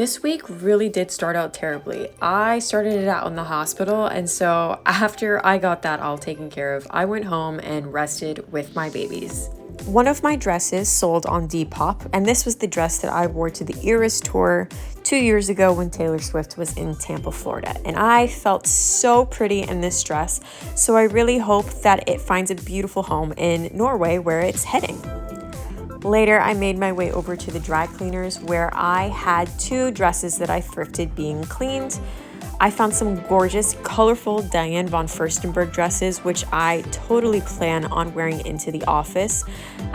This week really did start out terribly. I started it out in the hospital, and so after I got that all taken care of, I went home and rested with my babies. One of my dresses sold on Depop, and this was the dress that I wore to the Eras tour 2 years ago when Taylor Swift was in Tampa, Florida. And I felt so pretty in this dress, so I really hope that it finds a beautiful home in Norway where it's heading. Later, I made my way over to the dry cleaners where I had 2 dresses that I thrifted being cleaned. I found some gorgeous, colorful Diane von Furstenberg dresses, which I totally plan on wearing into the office,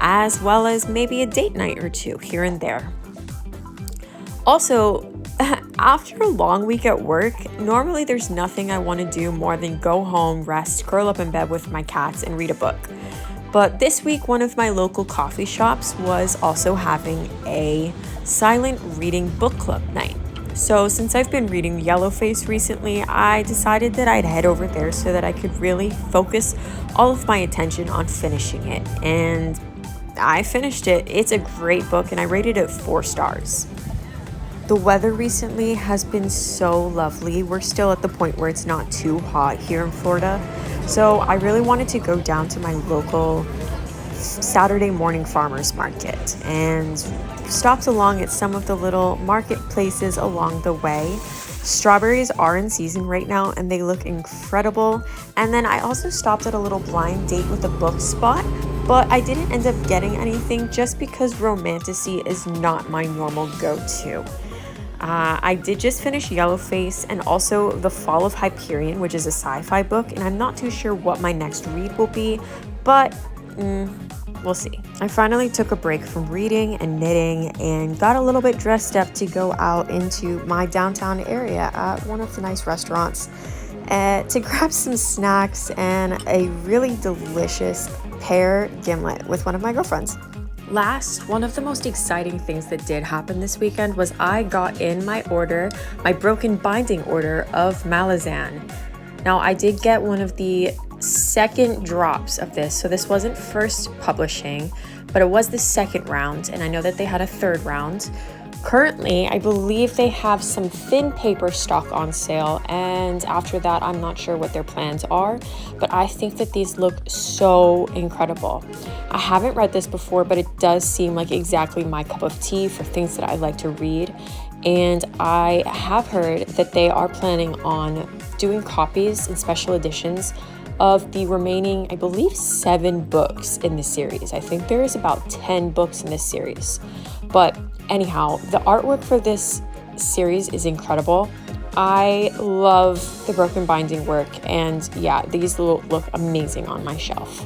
as well as maybe a date night or 2 here and there. Also, after a long week at work, normally there's nothing I want to do more than go home, rest, curl up in bed with my cats, and read a book. But this week, one of my local coffee shops was also having a silent reading book club night. So since I've been reading Yellowface recently, I decided that I'd head over there so that I could really focus all of my attention on finishing it. And I finished it. It's a great book, and I rated it 4 stars. The weather recently has been so lovely. We're still at the point where it's not too hot here in Florida. So I really wanted to go down to my local Saturday morning farmers market and stopped along at some of the little marketplaces along the way. Strawberries are in season right now and they look incredible. And then I also stopped at a little blind date with a book spot, but I didn't end up getting anything just because romantasy is not my normal go-to. I did just finish Yellowface and also The Fall of Hyperion, which is a sci-fi book, and I'm not too sure what my next read will be, but we'll see. I finally took a break from reading and knitting and got a little bit dressed up to go out into my downtown area at one of the nice restaurants to grab some snacks and a really delicious pear gimlet with one of my girlfriends. Last, one of the most exciting things that did happen this weekend was I got in my broken binding order of Malazan. Now, I did get one of the second drops of this, so this wasn't first publishing, but it was the second round, and I know that they had a third round. Currently, I believe they have some thin paper stock on sale, and after that, I'm not sure what their plans are, but I think that these look so incredible. I haven't read this before, but it does seem like exactly my cup of tea for things that I like to read, and I have heard that they are planning on doing copies and special editions of the remaining, I believe, 7 books in the series. I think there is about 10 books in this series, but anyhow, the artwork for this series is incredible. I love the broken binding work, and yeah, these look amazing on my shelf.